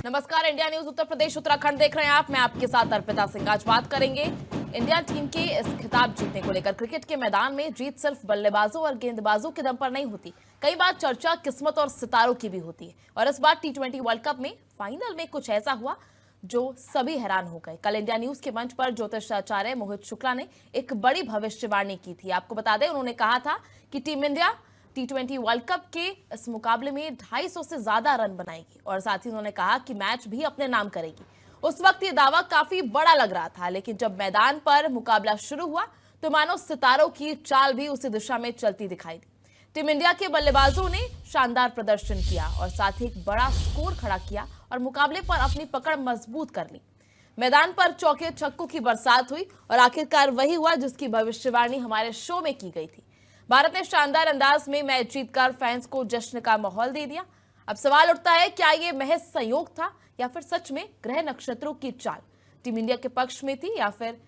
नमस्कार, India news Uttar Pradesh Uttarakhand देख रहे हैं आप। मैं आपके साथ अर्पिता सिंह। आज बात करेंगे इंडिया टीम के इस खिताब जीतने को लेकर। क्रिकेट के मैदान में जीत सिर्फ बल्लेबाजों और गेंदबाजों के दम पर नहीं होती, कई बार चर्चा किस्मत और सितारों की भी होती है। और इस बार T20 वर्ल्ड कप में फाइनल में कुछ ऐसा हुआ जो सभी हैरान हो गए। कल इंडिया न्यूज के मंच पर ज्योतिषाचार्य मोहित शुक्ला ने एक बड़ी भविष्यवाणी की थी। आपको बता दें, उन्होंने कहा था कि team India T20 world cup के इस मुकाबले में 250 से ज्यादा रन बनाएगी और साथ ही उन्होंने कहा कि मैच भी अपने नाम करेगी। उस वक्त ये दावा काफी बड़ा लग रहा था, लेकिन जब मैदान पर मुकाबला शुरू हुआ तो मानो सितारों की चाल भी उसी दिशा में चलती दिखाई दी। टीम इंडिया के बल्लेबाजों ने शानदार प्रदर्शन किया और साथ ही एक बड़ा स्कोर खड़ा किया और मुकाबले पर अपनी पकड़ मजबूत कर ली। मैदान पर चौके छक्कों की बरसात हुई और आखिरकार वही हुआ जिसकी भविष्यवाणी हमारे शो में की गई थी। भारत ने शानदार अंदाज में मैच जीतकर फैंस को जश्न का माहौल दे दिया। अब सवाल उठता है, क्या ये महज संयोग था या फिर सच में ग्रह नक्षत्रों की चाल टीम इंडिया के पक्ष में थी, या फिर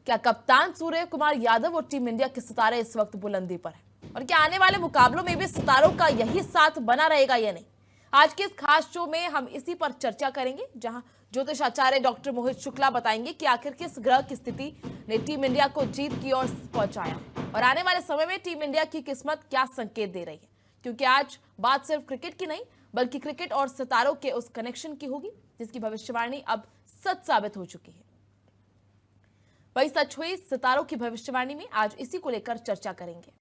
क्या कप्तान सूर्य कुमार यादव और टीम इंडिया के सितारे इस वक्त बुलंदी पर हैं? और क्या आने वाले मुकाबलों में भी सितारों का यही साथ बना रहेगा या नहीं? आज के इस खास शो में हम इसी पर चर्चा करेंगे, जहां ज्योतिषाचार्य डॉक्टर मोहित शुक्ला बताएंगे कि आखिर किस ग्रह की स्थिति ने टीम इंडिया को जीत की ओर पहुंचाया और आने वाले समय में टीम इंडिया की किस्मत क्या संकेत दे रही है। क्योंकि आज बात सिर्फ क्रिकेट की नहीं, बल्कि क्रिकेट और सितारों के उस कनेक्शन की होगी जिसकी भविष्यवाणी अब सच साबित हो चुकी है। वही सच हुई सितारों की भविष्यवाणी में आज इसी को लेकर चर्चा करेंगे।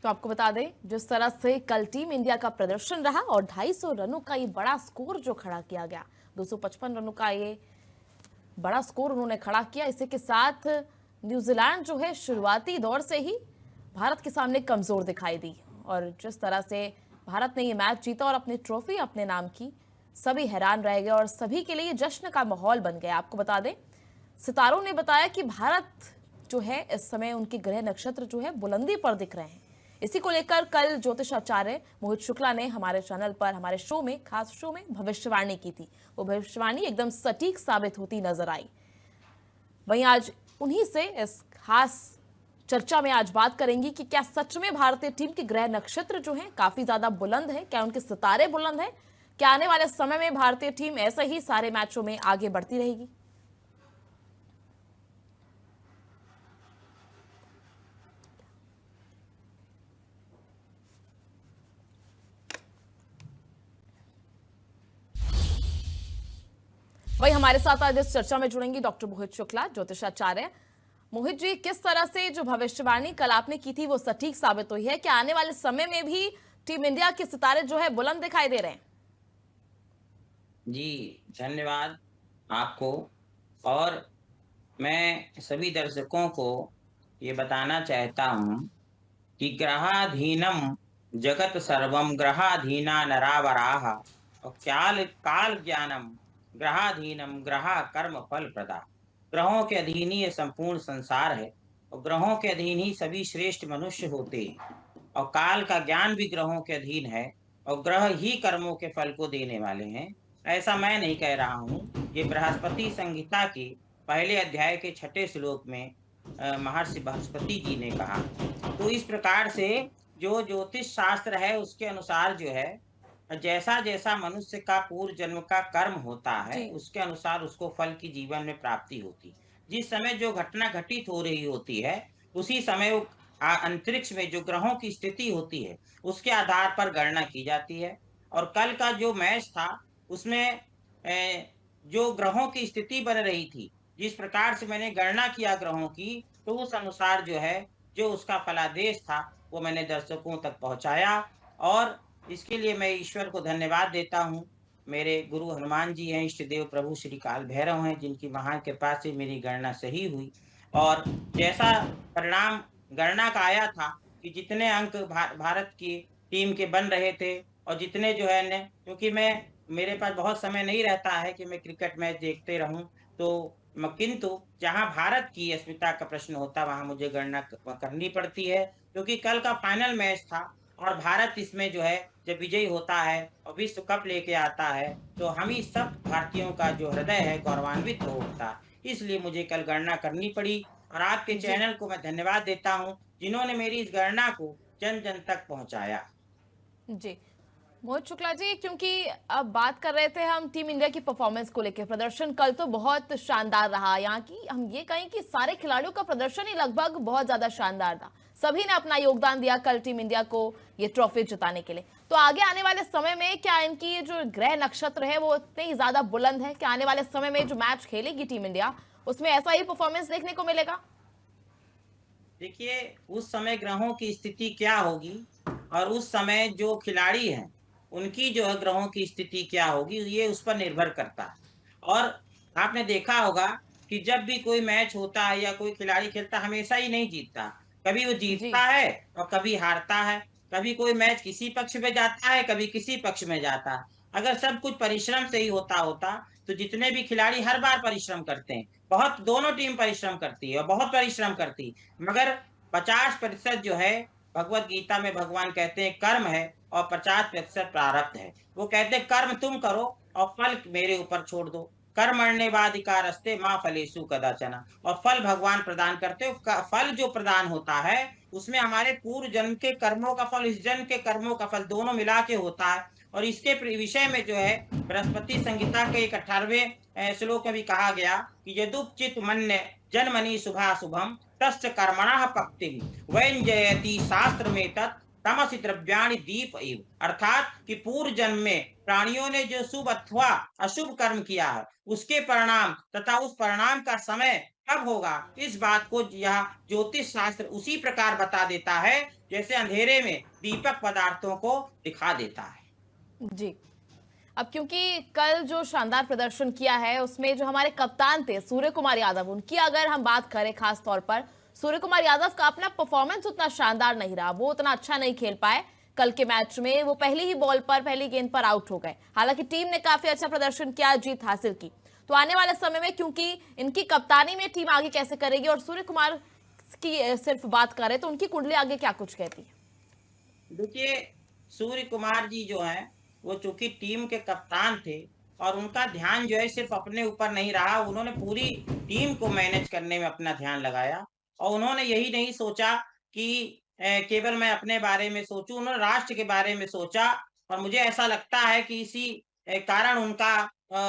तो आपको बता दें, जिस तरह से कल टीम इंडिया का प्रदर्शन रहा और 250 रनों का ये बड़ा स्कोर जो खड़ा किया गया, 255 रनों का ये बड़ा स्कोर उन्होंने खड़ा किया। इसी के साथ न्यूजीलैंड जो है शुरुआती दौर से ही भारत के सामने कमजोर दिखाई दी और जिस तरह से भारत ने ये मैच जीता और अपनी ट्रॉफी अपने नाम की, सभी हैरान रह गए और सभी के लिए जश्न का माहौल बन गया। आपको बता दें, सितारों ने बताया कि भारत जो है इस समय उनके ग्रह नक्षत्र जो है बुलंदी पर दिख रहे हैं। इसी को लेकर कल ज्योतिषाचार्य मोहित शुक्ला ने हमारे चैनल पर, हमारे शो में, खास शो में भविष्यवाणी की थी। वो भविष्यवाणी एकदम सटीक साबित होती नजर आई। वहीं आज उन्हीं से इस खास चर्चा में आज बात करेंगी कि क्या सच में भारतीय टीम के ग्रह नक्षत्र जो हैं काफी ज्यादा बुलंद है, क्या उनके सितारे बुलंद हैं, क्या आने वाले समय में भारतीय टीम ऐसे ही सारे मैचों में आगे बढ़ती रहेगी। वही हमारे साथ आज इस चर्चा में जुड़ेंगी डॉक्टर मोहित शुक्ला, ज्योतिषाचार्य। मोहित जी, किस तरह से जो भविष्यवाणी कल आपने की थी वो सटीक साबित हुई है? क्या आने वाले समय में भी टीम इंडिया के सितारे जो है बुलंद दिखाई दे रहे हैं? जी, धन्यवाद आपको। और मैं सभी दर्शकों को ये बताना चाहता हूँ कि ग्रहाधीनम जगत सर्वम ग्रहाधीना नरावराः और क्याल काल ज्ञानम ग्रहाधीनम ग्रहा कर्म फल प्रदा। ग्रहों के अधीन ही ये संपूर्ण संसार है और ग्रहों के अधीन ही सभी श्रेष्ठ मनुष्य होते हैं और काल का ज्ञान भी ग्रहों के अधीन है और ग्रह ही कर्मों के फल को देने वाले हैं। ऐसा मैं नहीं कह रहा हूँ, ये बृहस्पति संहिता के पहले अध्याय के 6ठे श्लोक में महर्षि बृहस्पति जी ने कहा। तो इस प्रकार से जो ज्योतिष शास्त्र है उसके अनुसार जो है, जैसा जैसा मनुष्य का पूर्व जन्म का कर्म होता है जी। उसके अनुसार उसको फल की जीवन में प्राप्ति होती। जिस समय जो घटना घटित हो रही होती है उसी समय वो अंतरिक्ष में जो ग्रहों की स्थिति होती है उसके आधार पर गणना की जाती है। और कल का जो मैच था उसमें जो ग्रहों की स्थिति बन रही थी, जिस प्रकार से मैंने गणना किया ग्रहों की, तो उस अनुसार जो है जो उसका फलादेश था वो मैंने दर्शकों तक पहुंचाया। और इसके लिए मैं ईश्वर को धन्यवाद देता हूँ। मेरे गुरु हनुमान जी हैं, इष्ट देव प्रभु श्री काल भैरव हैं, जिनकी महान कृपा से मेरी गणना सही हुई और जैसा परिणाम गणना का आया था कि जितने अंक भारत की टीम के बन रहे थे और जितने जो है ने, क्योंकि मेरे पास बहुत समय नहीं रहता है कि मैं क्रिकेट मैच देखते रहूं, तो किंतु जहां भारत की अस्मिता का प्रश्न होता वहां मुझे गणना करनी पड़ती है, क्योंकि कल का फाइनल मैच था और भारत इसमें जो है जब विजयी होता है और विश्व कप लेके आता है तो हम ही सब भारतीयों का जो हृदय है गौरवान्वित हो उठता है। इसलिए मुझे कल गणना करनी पड़ी और आपके जी। चैनल को मैं धन्यवाद देता हूँ, जिन्होंने मेरी इस गणना को जन-जन तक पहुँचाया। जी। मोहित शुक्ला जी, क्योंकि अब बात कर रहे थे हम टीम इंडिया की परफॉर्मेंस को लेकर, प्रदर्शन कल तो बहुत शानदार रहा। यहाँ की हम ये कहें कि सारे खिलाड़ियों का प्रदर्शन ही लगभग बहुत ज्यादा शानदार था। सभी ने अपना योगदान दिया कल टीम इंडिया को ये ट्रॉफी जिताने के लिए। तो आगे आने वाले समय में क्या इनकी ये जो ग्रह नक्षत्र है वो इतने ही ज्यादा बुलंद है कि आने वाले समय में जो मैच खेलेगी टीम इंडिया उसमें ऐसा ही परफॉर्मेंस देखने को मिलेगा? देखिए, उस समय ग्रहों की स्थिति क्या होगी और उस समय जो खिलाड़ी हैं, उनकी जो है ग्रहों की स्थिति क्या होगी, ये उस पर निर्भर करता है। और आपने देखा होगा कि जब भी कोई मैच होता है या कोई खिलाड़ी खेलता है, हमेशा ही नहीं जीतता। कभी वो जी। जीतता है और कभी हारता है। कभी कोई मैच किसी पक्ष में जाता है, कभी किसी पक्ष में जाता है। अगर सब कुछ परिश्रम से ही होता, तो जितने भी खिलाड़ी हर बार परिश्रम करते हैं। बहुत दोनों टीम परिश्रम करती है और बहुत परिश्रम करती है। मगर 50% जो है भगवत गीता में भगवान कहते हैं कर्म है और 50% प्रारब्ध है। वो कहते हैं कर्म तुम करो और फल मेरे ऊपर छोड़ दो। कर्मण्येवाधिकारस्ते मा फलेषु कदाचन। और फल भगवान प्रदान करते हो। फल जो प्रदान होता है उसमें हमारे पूर्व जन्म के कर्मों का फल, इस जन्म के कर्मों का फल दोनों मिला के होता है। और इसके विषय में जो है बृहस्पति संहिता के 18वें श्लोक में भी कहा गया कि यदुचित मन्य जन्मनि शुभाशुभम तस्य कर्मणः पक्तिं वैञ्जयति शास्त्र में तत् तमसि द्रव्याणि दीप इव। अर्थात कि पूर्व जन्म में प्राणियों ने जो शुभ अथवा अशुभ कर्म किया है उसके परिणाम तथा उस परिणाम का समय कब होगा, इस बात को यह ज्योतिष शास्त्र उसी प्रकार बता देता है जैसे अंधेरे में दीपक पदार्थों को दिखा देता है। जी। अब क्योंकि कल जो शानदार प्रदर्शन किया है उसमें जो हमारे कप्तान थे सूर्य कुमार यादव, उनकी अगर हम बात करें खास तौर पर, सूर्य कुमार यादव का अपना परफॉर्मेंस उतना शानदार नहीं रहा, वो उतना अच्छा नहीं खेल पाए कल के मैच में। वो पहली ही बॉल पर, पहली गेंद पर आउट हो गए। हालांकि टीम ने काफी अच्छा प्रदर्शन किया, जीत हासिल की। तो आने वाले समय में क्योंकि इनकी कप्तानी में टीम आगे कैसे करेगी, और सूर्य कुमार की सिर्फ बात करें तो उनकी कुंडली आगे क्या कुछ कहती है? देखिए, सूर्य कुमार जी जो हैं, वो चूँकि टीम के कप्तान थे और उनका ध्यान जो है सिर्फ़ अपने ऊपर नहीं रहा, उन्होंने पूरी टीम को मैनेज करने में अपना ध्यान लगाया। और उन्होंने यही नहीं सोचा कि केवल मैं अपने बारे में सोचूँ, उन्होंने राष्ट्र के बारे में सोचा। और मुझे ऐसा लगता है कि इसी कारण उनका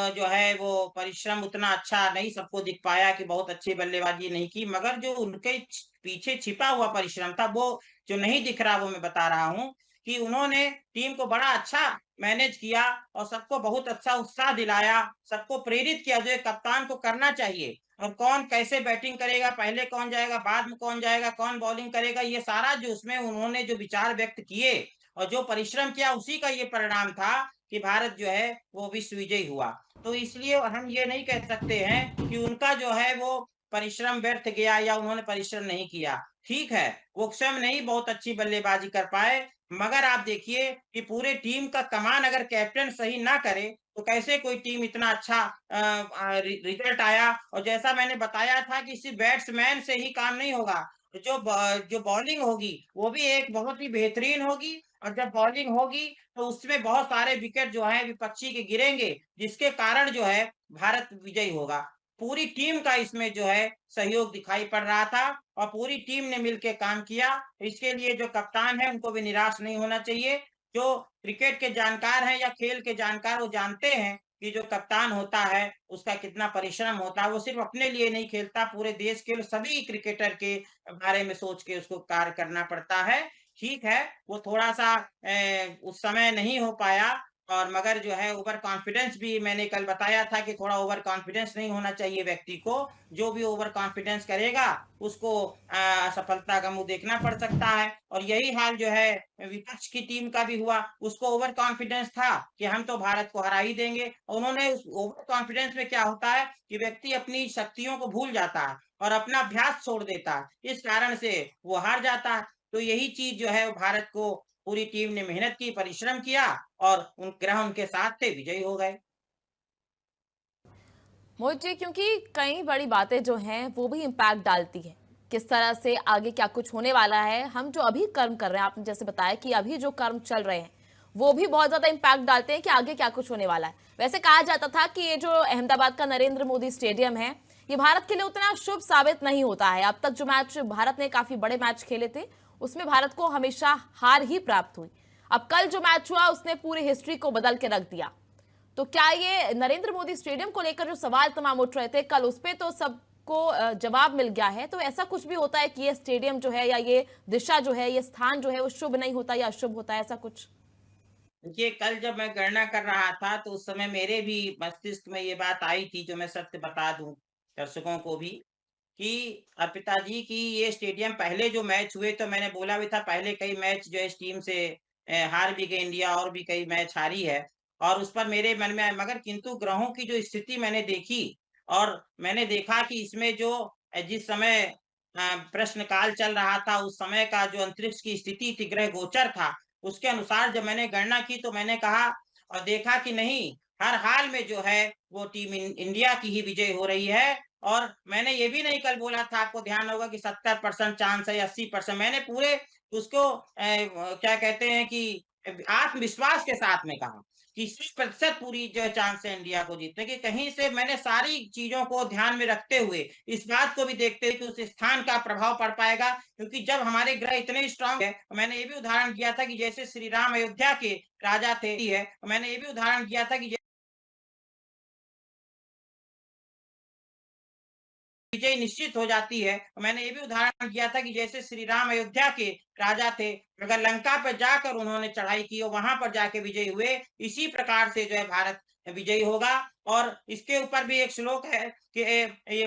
जो है वो परिश्रम उतना अच्छा नहीं सबको दिख पाया कि बहुत अच्छी बल्लेबाजी नहीं की। मगर जो उनके पीछे छिपा हुआ परिश्रम था, वो जो नहीं दिख रहा, वो मैं बता रहा हूँ कि उन्होंने टीम को बड़ा अच्छा मैनेज किया और सबको बहुत अच्छा उत्साह दिलाया, सबको प्रेरित किया जो एक कप्तान को करना चाहिए। और कौन कैसे बैटिंग करेगा, पहले कौन जाएगा, बाद में कौन जाएगा, कौन बॉलिंग करेगा, ये सारा जो उसमें उन्होंने जो विचार व्यक्त किए और जो परिश्रम किया, उसी का ये परिणाम था कि भारत जो है वो विश्व विजयी हुआ। तो इसलिए हम ये नहीं कह सकते हैं कि उनका जो है वो परिश्रम व्यर्थ गया या उन्होंने परिश्रम नहीं किया। ठीक है, वो स्वयं नहीं बहुत अच्छी बल्लेबाज़ी कर पाए, मगर आप देखिए कि पूरे टीम का कमान अगर कैप्टन सही ना करे, तो कैसे कोई टीम इतना अच्छा रिज़ल्ट आया। और जैसा मैंने बताया था कि सिर्फ़ बैट्समैन से ही काम नहीं होगा, तो जो बॉलिंग होगी, वो भी एक बहुत ही बेहतरीन होगी। और जब बॉलिंग होगी, तो उसमें बहुत सारे विकेट जो हैं विपक्षी के गिरेंगे, जिसके कारण जो है भारत विजयी होगा। पूरी टीम का इसमें जो है सहयोग दिखाई पड़ रहा था और पूरी टीम ने मिलके काम किया। इसके लिए जो कप्तान है उनको भी निराश नहीं होना चाहिए। जो क्रिकेट के जानकार हैं या खेल के जानकार, वो जानते हैं कि जो कप्तान होता है उसका कितना परिश्रम होता है। वो सिर्फ़ अपने लिए नहीं खेलता, पूरे देश के सभी क्रिकेटर के बारे में सोच के उसको कार्य करना पड़ता है। ठीक है, वो थोड़ा-सा उस समय नहीं हो पाया। और मगर जो है ओवर कॉन्फिडेंस भी मैंने कल बताया था कि थोड़ा ओवर कॉन्फिडेंस नहीं होना चाहिए व्यक्ति को। जो भी ओवर कॉन्फिडेंस करेगा उसको असफलता का मुँह देखना पड़ सकता है। और यही हाल जो है विपक्ष की टीम का भी हुआ। उसको ओवर कॉन्फिडेंस था कि हम तो भारत को हरा ही देंगे। और उन्होंने उस ओवर कॉन्फिडेंस में क्या होता है कि व्यक्ति अपनी शक्तियों को भूल जाता है और अपना अभ्यास छोड़ देता है। इस कारण से वो हार जाता है। तो यही चीज़ जो है वो भारत को पूरी टीम ने मेहनत की, परिश्रम किया और उन ग्रह उनके साथ थे, विजयी हो गए। मोहित जी, क्योंकि कई बड़ी बातें जो हैं वो भी इम्पैक्ट डालती हैं किस तरह से आगे क्या कुछ होने वाला है। हम जो अभी कर्म कर रहे हैं, आपने जैसे बताया कि अभी जो कर्म चल रहे हैं वो भी बहुत ज्यादा इम्पैक्ट डालते हैं कि आगे क्या कुछ होने वाला है। वैसे कहा जाता था कि ये जो अहमदाबाद का नरेंद्र मोदी स्टेडियम है, ये भारत के लिए उतना शुभ साबित नहीं होता है। अब तक जो मैच भारत ने काफी बड़े मैच खेले थे उसमें भारत को हमेशा हार ही प्राप्त हुई। अब कल जो मैच हुआ उसने पूरी हिस्ट्री को बदल के रख दिया। तो क्या ये नरेंद्र मोदी स्टेडियम को लेकर जो सवाल तमाम उठ रहे थे कल, उस पे तो सबको जवाब मिल गया है। तो ऐसा कुछ भी होता है कि ये स्टेडियम जो है या ये दिशा जो है, ये स्थान जो है वो शुभ नहीं होता या अशुभ होता है, ऐसा कुछ? देखिए, कल जब मैं गणना कर रहा था तो उस समय मेरे भी मस्तिष्क में ये बात आई थी, जो मैं सत्य बता दूं दर्शकों को भी, कि अर्पिता जी की ये स्टेडियम पहले जो मैच हुए तो मैंने बोला भी था, पहले कई मैच जो है इस टीम से हार भी गई इंडिया, और भी कई मैच हारी है, और उस पर मेरे मन में आया, मगर किंतु ग्रहों की जो स्थिति मैंने देखी, और मैंने देखा कि इसमें जो जिस समय प्रश्न काल चल रहा था, उस समय का जो अंतरिक्ष की स्थिति थी, ग्रह गोचर था, उसके अनुसार जब मैंने गणना की तो मैंने कहा और देखा कि नहीं, हर हाल में जो है वो टीम इंडिया की ही विजय हो रही है। और मैंने ये भी नहीं कल बोला था, आपको ध्यान होगा कि 70% चांस है, 80%, मैंने पूरे उसको क्या कहते हैं कि आत्मविश्वास के साथ में कहा कि 100% पूरी जो है चांस है इंडिया को जीतने की। कहीं से मैंने सारी चीजों को ध्यान में रखते हुए, इस बात को भी देखते हुए कि उस स्थान का प्रभाव पड़ पाएगा, क्योंकि जब हमारे ग्रह इतने स्ट्रांग है, मैंने ये भी उदाहरण दिया था कि जैसे श्री राम अयोध्या के राजा थे, है, मैंने ये भी उदाहरण दिया था कि विजय निश्चित हो जाती है। मैंने ये भी उदाहरण दिया था कि जैसे श्री राम अयोध्या के राजा थे, अगर लंका पर जाकर उन्होंने चढ़ाई की और वहां पर जाके विजयी हुए, इसी प्रकार से जो है भारत विजयी होगा। और इसके ऊपर भी एक श्लोक है कि ये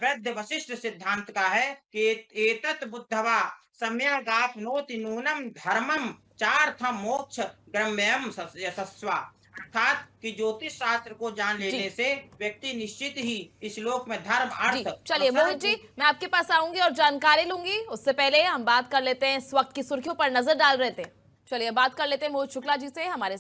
वैद्य वशिष्ठ सिद्धांत का है कि एतत् बुद्धवा सम्यगाप्नोति नूनम धर्मम चार्थम मोक्ष गम्यम यशस्वा। अर्थात कि ज्योतिष शास्त्र को जान जी लेने से व्यक्ति निश्चित ही इस लोक में धर्म, जी, अर्थ और चलिए मोहित जी, सर्व। मैं आपके पास आऊंगी और जानकारी लूंगी। उससे पहले हम बात कर लेते हैं, इस वक्त की सुर्खियों पर नजर डाल रहे थे। चलिए बात कर लेते हैं मोहित शुक्ला जी से। हमारे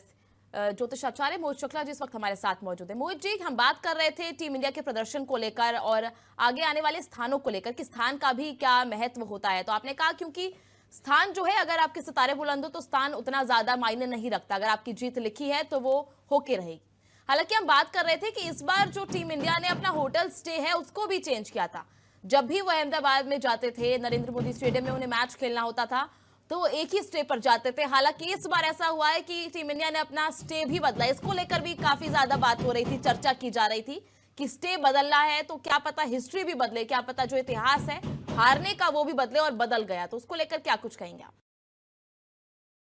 ज्योतिषाचार्य मोहित शुक्ला जी इस वक्त हमारे साथ मौजूद है। मोहित जी, हम बात कर रहे थे टीम इंडिया के प्रदर्शन को लेकर और आगे आने वाले स्थानों को लेकर कि स्थान का भी क्या महत्व होता है। तो आपने कहा क्योंकि स्थान जो है, अगर आपके सितारे बुलंद हो तो स्थान उतना ज्यादा मायने नहीं रखता, अगर आपकी जीत लिखी है तो वो होके रहेगी। हालांकि हम बात कर रहे थे कि इस बार जो टीम इंडिया ने अपना होटल स्टे है उसको भी चेंज किया था। जब भी वो अहमदाबाद में जाते थे, नरेंद्र मोदी स्टेडियम में उन्हें मैच खेलना होता था, तो वो एक ही स्टे पर जाते थे। हालांकि इस बार ऐसा हुआ है कि टीम इंडिया ने अपना स्टे भी बदला। इसको लेकर भी काफी ज्यादा बात हो रही थी, चर्चा की जा रही थी कि स्टे बदलना है तो क्या पता हिस्ट्री भी बदले, क्या पता जो इतिहास है हारने का वो भी बदले, और बदल गया। तो उसको लेकर क्या कुछ कहेंगे आप?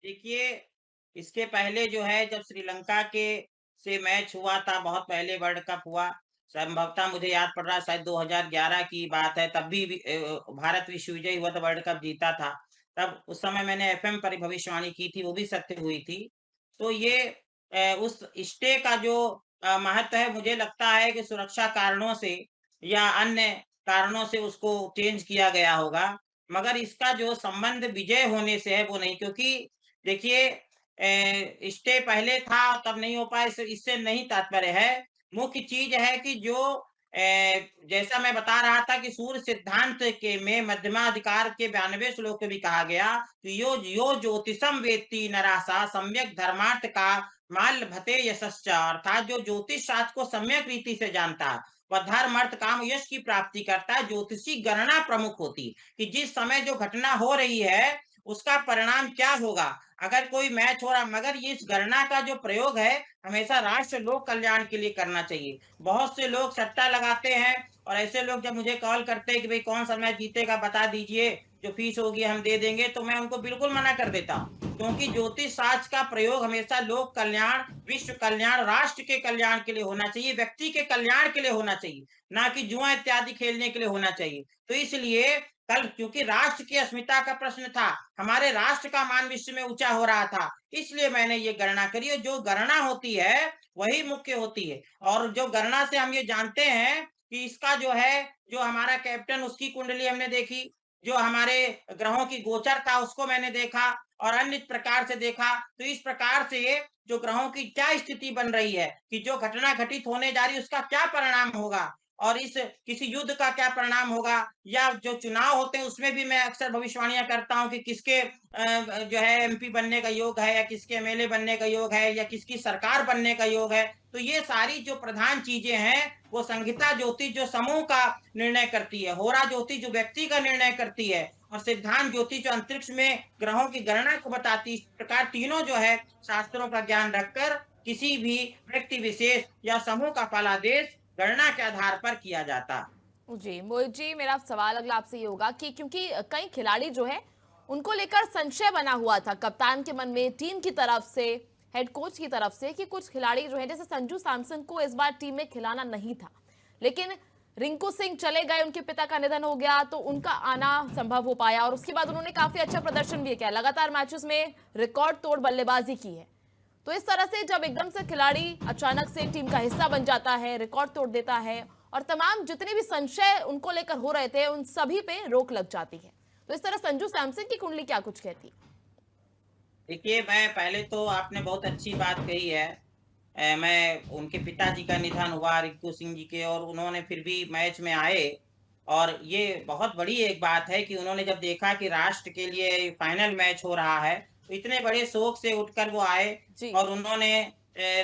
देखिए, इसके पहले जो है जब श्रीलंका के से मैच हुआ था, बहुत पहले वर्ल्ड कप हुआ, संभवतः मुझे याद पड़ रहा है शायद 2011 की बात है, तब भी भारत विश्व विजयी हुआ था, वर्ल्ड कप जीता था। तब उस समय मैंने एफएम पर ही भविष्यवाणी की थी, वो भी सत्य हुई थी। तो ये उस स्टे का जो महत्व है, मुझे लगता है कि सुरक्षा कारणों से या अन्य कारणों से उसको चेंज किया गया होगा। मगर इसका जो संबंध विजय होने से है वो नहीं, क्योंकि देखिए स्टे पहले था तब नहीं हो पाया, इससे नहीं तात्पर्य है। मुख्य चीज है कि जो जैसा मैं बता रहा था कि सूर्य सिद्धांत के में मध्यमाधिकार के 92 श्लोक में भी कहा गया कि यो यो ज्योतिषम वेत्ति नरासा सम्यक धर्मार्थ का माल भते यशश्च। अर्थात जो ज्योतिष शास्त्र को सम्यक रीति से जानता है वह धर्म अर्थ काम यश की प्राप्ति करता है। ज्योतिषी गणना प्रमुख होती कि जिस समय जो घटना हो रही है उसका परिणाम क्या होगा, अगर कोई मैच हो रहा, मगर ये इस गणना का जो प्रयोग है हमेशा राष्ट्र लोक कल्याण के लिए करना चाहिए। बहुत से लोग सट्टा लगाते हैं, और ऐसे लोग जब मुझे कॉल करते हैं कि भाई कौन सा मैच जीतेगा बता दीजिए, जो फीस होगी हम दे देंगे, तो मैं उनको बिल्कुल मना कर देता हूँ, क्योंकि ज्योतिष शास्त्र का प्रयोग हमेशा लोक कल्याण, विश्व कल्याण, राष्ट्र के कल्याण के लिए होना चाहिए, व्यक्ति के कल्याण के लिए होना चाहिए, ना कि जुआ इत्यादि खेलने के लिए होना चाहिए। तो इसलिए कल क्योंकि राष्ट्र की अस्मिता का प्रश्न था, हमारे राष्ट्र का मान विश्व में ऊंचा हो रहा था, इसलिए मैंने ये गणना करी, और जो गणना होती है वही मुख्य होती है। और जो गणना से हम ये जानते हैं कि इसका जो है, जो हमारा कैप्टन उसकी कुंडली हमने देखी, जो हमारे ग्रहों की गोचर था उसको मैंने देखा, और अन्य प्रकार से देखा। तो इस प्रकार से जो ग्रहों की क्या स्थिति बन रही है कि जो घटना घटित होने जा रही है उसका क्या परिणाम होगा, और इस किसी युद्ध का क्या परिणाम होगा, या जो चुनाव होते हैं उसमें भी मैं अक्सर भविष्यवाणियां करता हूं कि किसके जो है एमपी बनने का योग है, या किसके एमएलए बनने का योग है, या किसकी सरकार बनने का योग है। तो ये सारी जो प्रधान चीजें हैं, वो संहिता ज्योतिष जो समूह का निर्णय करती है, होरा ज्योतिष जो व्यक्ति का निर्णय करती है, और सिद्धांत ज्योतिष जो अंतरिक्ष में ग्रहों की गणना को बताती है। इस प्रकार तीनों जो है शास्त्रों का ज्ञान रखकर किसी भी व्यक्ति विशेष या समूह का फलादेश गणना के आधार पर किया जाता। जी मोहित जी, मेरा सवाल अगला आपसे ये होगा कि क्योंकि कई खिलाड़ी जो है उनको लेकर संशय बना हुआ था कप्तान के मन में, टीम की तरफ से, हेड कोच की तरफ से, कि कुछ खिलाड़ी जो है जैसे संजू सैमसन को इस बार टीम में खिलाना नहीं था, लेकिन रिंकू सिंह चले गए, उनके पिता का निधन हो गया तो उनका आना संभव हो पाया और उसके बाद उन्होंने काफी अच्छा प्रदर्शन भी किया, लगातार मैचेस में रिकॉर्ड तोड़ बल्लेबाजी की है। तो इस तरह से जब एकदम से खिलाड़ी अचानक से टीम का हिस्सा बन जाता है, रिकॉर्ड तोड़ देता है और तमाम जितने भी संशय उनको लेकर हो रहे थे उन सभी पे रोक लग जाती है, तो इस तरह संजू सैमसन की कुंडली क्या कुछ कहती है? देखिए, मैं पहले तो आपने बहुत अच्छी बात कही है। मैं उनके पिताजी का निधन हुआ रिंकू सिंह जी के, और उन्होंने फिर भी मैच में आए, और ये बहुत बड़ी एक बात है कि उन्होंने जब देखा कि राष्ट्र के लिए फाइनल मैच हो रहा है, तो इतने बड़े शोक से उठकर वो आए जी। और उन्होंने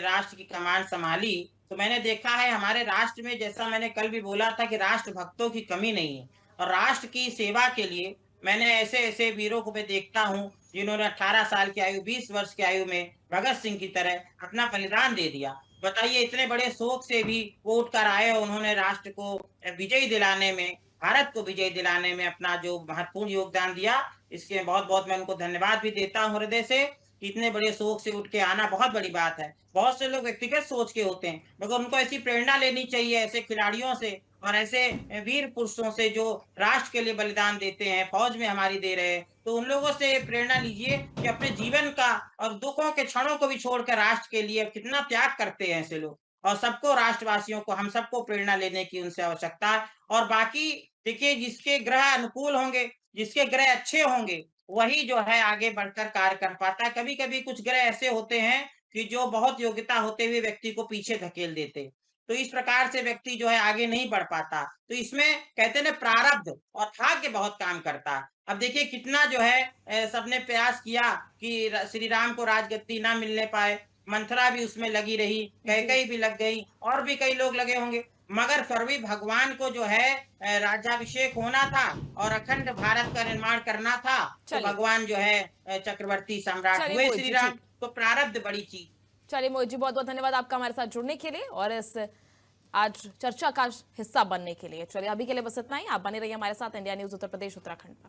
राष्ट्र की कमान संभाली। तो मैंने देखा है हमारे राष्ट्र में, जैसा मैंने कल भी बोला था, कि राष्ट्र भक्तों की कमी नहीं है, और राष्ट्र की सेवा के लिए मैंने ऐसे-ऐसे वीरों को मैं देखता हूँ, जिन्होंने 18 साल की आयु, 20 वर्ष की आयु में भगत सिंह की तरह अपना बलिदान दे दिया। बताइए, इतने बड़े शोक से भी वो उठकर आए और उन्होंने राष्ट्र को विजयी दिलाने में, भारत को विजयी दिलाने में अपना जो महत्वपूर्ण योगदान दिया, इसके बहुत-बहुत मैं उनको धन्यवाद भी देता हूँ हृदय से। कि इतने बड़े शोक से उठ के आना बहुत बड़ी बात है। बहुत से लोग व्यक्तिगत सोच के होते हैं, मगर उनको ऐसी प्रेरणा लेनी चाहिए ऐसे खिलाड़ियों से और ऐसे वीर पुरुषों से जो राष्ट्र के लिए बलिदान देते हैं, फौज में हमारी दे रहे हैं। तो उन लोगों से प्रेरणा लीजिए कि अपने जीवन का और दुखों के क्षणों को भी छोड़कर राष्ट्र के लिए कितना त्याग करते हैं ऐसे लोग। और सबको, राष्ट्रवासियों को, हम सबको प्रेरणा लेने की उनसे आवश्यकता है। और बाकी देखिए, जिसके ग्रह अनुकूल होंगे, जिसके ग्रह अच्छे होंगे, वही जो है आगे बढ़कर कार्य कर पाता है। कभी-कभी कुछ ग्रह ऐसे होते हैं कि जो बहुत योग्यता होते हुए व्यक्ति को पीछे धकेल देते। तो इस प्रकार से व्यक्ति जो है आगे नहीं बढ़ पाता। तो इसमें कहते हैं ना, प्रारब्ध और भाग्य बहुत काम करता है। अब देखिए कितना जो है सबने प्रयास किया कि श्री राम को राजगद्दी ना मिलने पाए, मंथरा भी उसमें लगी रही, जी। कैकेयी भी लग गई, और भी कई लोग लगे होंगे, मगर फिर भी भगवान को जो है राज्याभिषेक होना था और अखंड भारत का निर्माण करना था। तो चलिए। भगवान जो है चक्रवर्ती सम्राट चलिए हुए मोहित श्री जी, राम। ठीक। तो प्रारब्ध बड़ी चीज। चलिए मोहित जी, बहुत बहुत धन्यवाद आपका हमारे साथ जुड़ने के लिए और इस आज चर्चा का हिस्सा बनने के लिए। चलिए अभी के लिए बस इतना ही। आप बने रहिए हमारे साथ इंडिया न्यूज उत्तर प्रदेश उत्तराखंड पर।